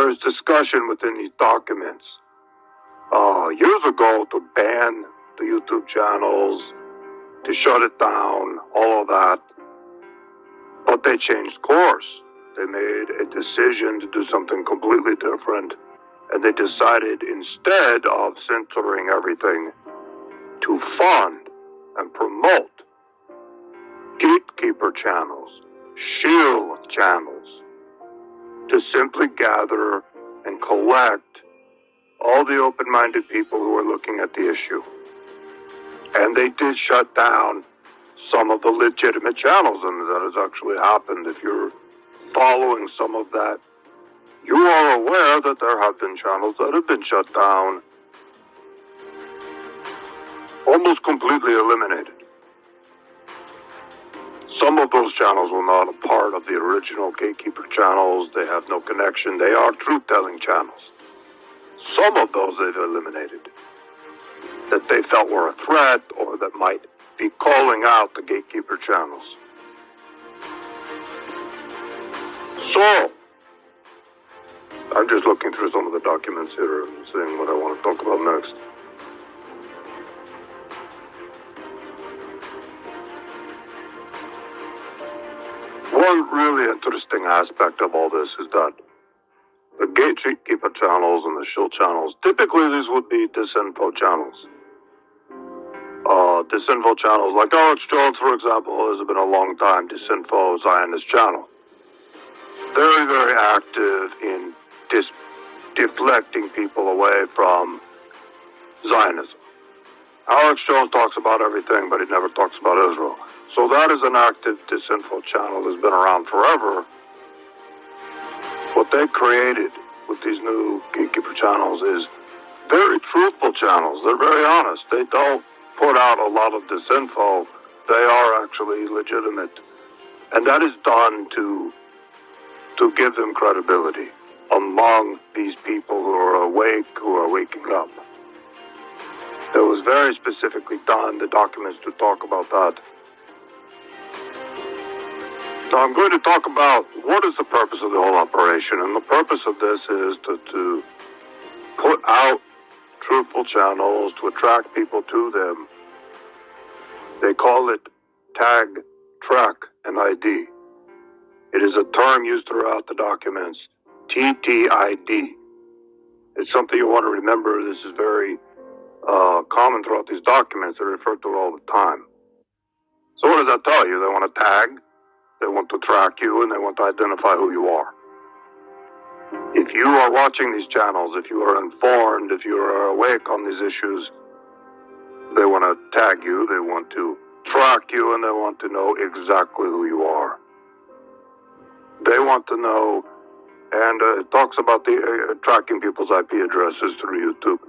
there is discussion within these documents. Years ago, to ban the YouTube channels, to shut it down, all of that. But they changed course. They made a decision to do something completely different. And they decided, instead of censoring everything, to fund and promote gatekeeper channels, shield channels, to simply gather and collect all the open-minded people who are looking at the issue. And they did shut down some of the legitimate channels, and that has actually happened. If you're following some of that, you are aware that there have been channels that have been shut down, almost completely eliminated. Some of those channels were not a part of the original gatekeeper channels. They have no connection. They are truth-telling channels. Some of those they've eliminated that they felt were a threat or that might be calling out the gatekeeper channels. So, I'm just looking through some of the documents here and seeing what I want to talk about next. One really interesting aspect of all this is that the gatekeeper channels and the shield channels, typically these would be disinfo channels. Disinfo channels, like Alex Jones, for example, has been a long time disinfo Zionist channel. Very, very active in deflecting people away from Zionism. Alex Jones talks about everything, but he never talks about Israel. So that is an active disinfo channel that's been around forever. What they created with these new gatekeeper channels is very truthful channels. They're very honest. They don't put out a lot of disinfo. They are actually legitimate. And that is done to give them credibility among these people who are awake, who are waking up. It was very specifically done, the documents to talk about that. So I'm going to talk about what is the purpose of the whole operation. And the purpose of this is to put out truthful channels, to attract people to them. They call it tag, track, and ID. It is a term used throughout the documents, TTID. It's something you want to remember. This is very common throughout these documents. They're referred to all the time. So what does that tell you? They want to tag, they want to track you, and they want to identify who you are. If you are watching these channels, if you are informed, if you are awake on these issues, they want to tag you, they want to track you, and they want to know exactly who you are. They want to know, and it talks about the tracking people's IP addresses through YouTube.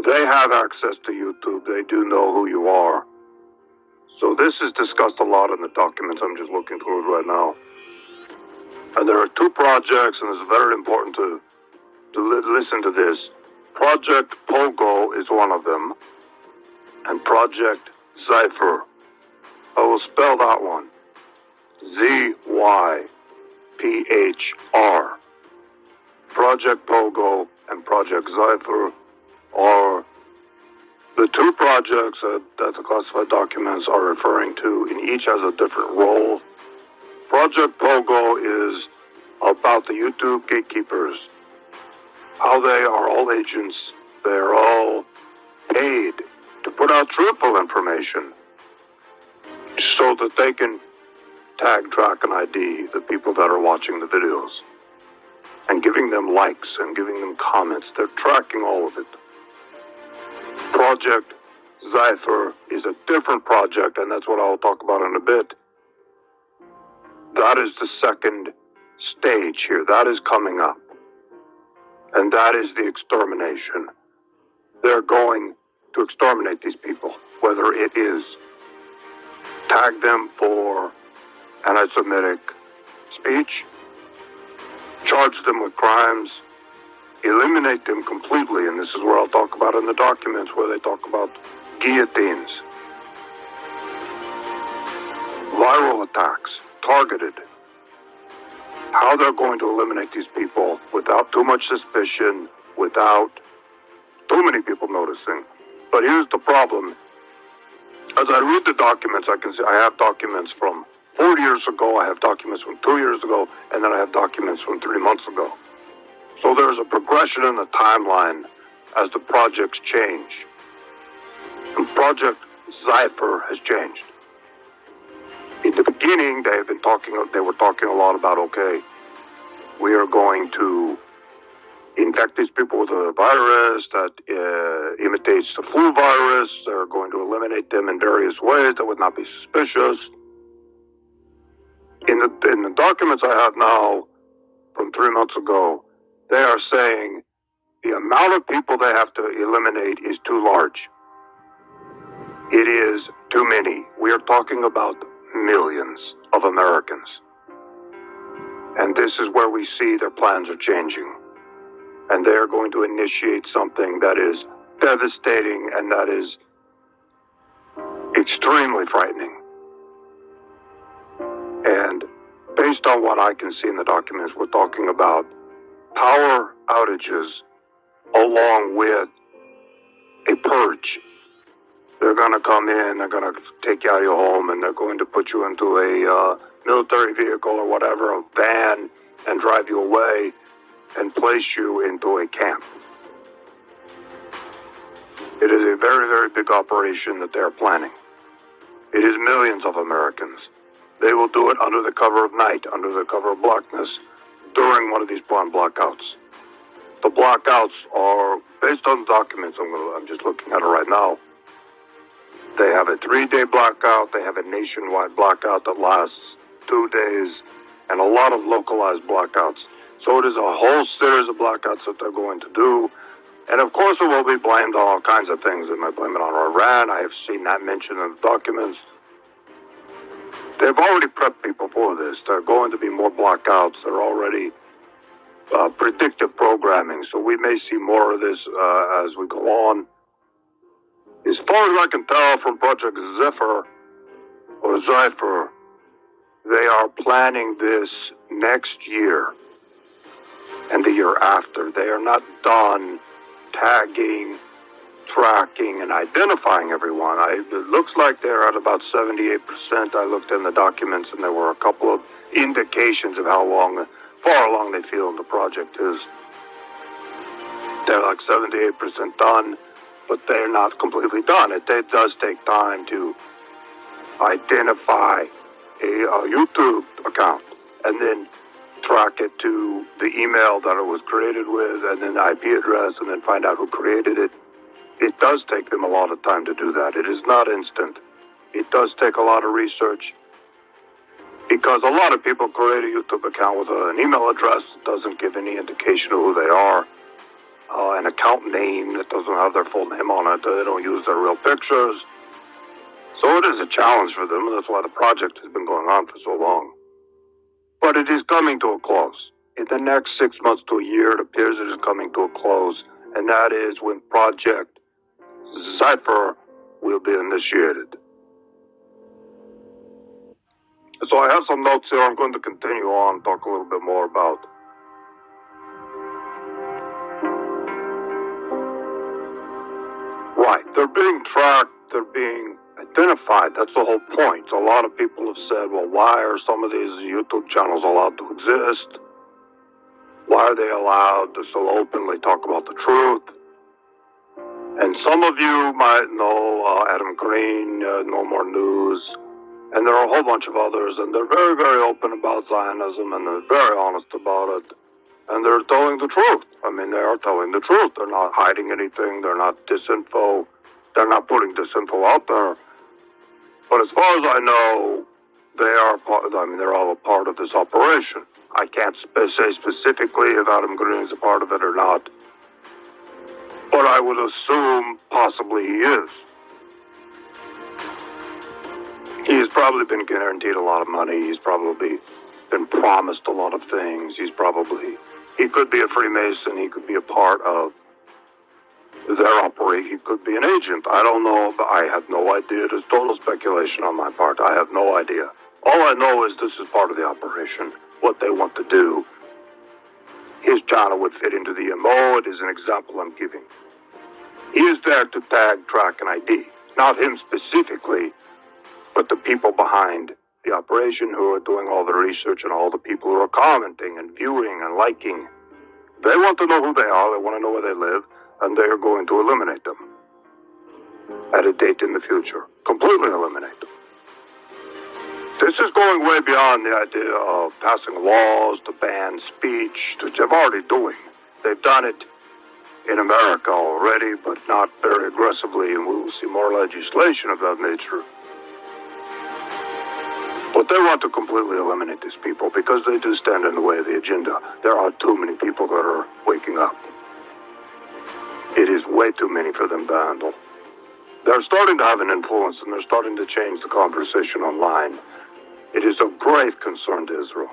They have access to YouTube. They do know who you are. So this is discussed a lot in the documents. I'm just looking through it right now. And there are two projects, and it's very important to listen to this. Project Pogo is one of them, and Project Zypher. I will spell that one. ZYPHR. Project Pogo and Project Zypher are the two projects that the classified documents are referring to, and each has a different role. Project Pogo is about the YouTube gatekeepers, how they are all agents. They are all paid to put out truthful information so that they can tag, track, and ID the people that are watching the videos and giving them likes and giving them comments. They're tracking all of it. Project Zypher is a different project, and that's what I'll talk about in a bit. That is the second stage here. That is coming up. And that is the extermination. They're going to exterminate these people, whether it is tag them for anti-Semitic speech, charge them with crimes, eliminate them completely, and this is where I'll talk about in the documents where they talk about guillotines, viral attacks, targeted, how they're going to eliminate these people with without too much suspicion, without too many people noticing. But here's the problem. As I read the documents, I can see I have documents from 4 years ago, I have documents from 2 years ago, and then I have documents from 3 months ago. So there's a progression in the timeline as the projects change. And Project Cypher has changed. In the beginning, they were talking a lot about, okay, we are going to infect these people with a virus that imitates the flu virus. They're going to eliminate them in various ways that would not be suspicious. In the documents I have now from 3 months ago, they are saying the amount of people they have to eliminate is too large. It is too many. We are talking about millions of Americans. And this is where we see their plans are changing. And they are going to initiate something that is devastating and that is extremely frightening. And based on what I can see in the documents, we're talking about power outages along with a purge. They're going to come in, they're going to take you out of your home, and they're going to put you into a military vehicle or whatever, a van, and drive you away and place you into a camp. It is a very, very big operation that they're planning. It is millions of Americans. They will do it under the cover of night, under the cover of blackness, during one of these planned blackouts. The blackouts are, based on documents, I'm just looking at it right now, they have a 3-day blackout, they have a nationwide blackout that lasts 2 days, and a lot of localized blackouts. So it is a whole series of blackouts that they're going to do. And of course it will be blamed on all kinds of things. They might blame it on Iran. I have seen that mentioned in the documents. They've already prepped people for this. There are going to be more blackouts. They're already predictive programming. So we may see more of this as we go on. As far as I can tell from Project Cypher, they are planning this next year and the year after. They are not done tagging, tracking, and identifying everyone. It looks like they're at about 78%. I looked in the documents, and there were a couple of indications of how far along they feel the project is. They're like 78% done, but they're not completely done. It does take time to identify a YouTube account and then track it to the email that it was created with, and then the IP address, and then find out who created it. It does take them a lot of time to do that. It is not instant. It does take a lot of research, because a lot of people create a YouTube account with an email address that doesn't give any indication of who they are, an account name that doesn't have their full name on it. They don't use their real pictures. So it is a challenge for them, and that's why the project has been going on for so long. But it is coming to a close. In the next 6 months to a year, it appears it is coming to a close, and that is when Project Cypher will be initiated. So I have some notes here. I'm going to continue on, talk a little bit more about right. They're being tracked. They're being identified. That's the whole point. A lot of people have said, well, why are some of these YouTube channels allowed to exist? Why are they allowed to so openly talk about the truth? And some of you might know Adam Green, No More News, and there are a whole bunch of others, and they're very, very open about Zionism, and they're very honest about it, and they're telling the truth. I mean, they are telling the truth. They're not hiding anything. They're not disinfo. They're not putting disinfo out there. But as far as I know, they're all a part of this operation. I can't say specifically if Adam Green is a part of it or not, but I would assume possibly he is. He's probably been guaranteed a lot of money. He's probably been promised a lot of things. He could be a Freemason. He could be a part of their operation. He could be an agent. I don't know. But I have no idea. It is total speculation on my part. I have no idea. All I know is this is part of the operation, what they want to do. his channel would fit into the MO. It is an example I'm giving. He is there to tag, track, and ID. Not him specifically, but the people behind the operation who are doing all the research and all the people who are commenting and viewing and liking. They want to know who they are, they want to know where they live, and they are going to eliminate them at a date in the future. Completely eliminate them. This is going way beyond the idea of passing laws to ban speech, which they're already doing. They've done it in America already, but not very aggressively, and we will see more legislation of that nature. But they want to completely eliminate these people because they do stand in the way of the agenda. There are too many people that are waking up. It is way too many for them to handle. They're starting to have an influence, and they're starting to change the conversation online. It is of grave concern to Israel.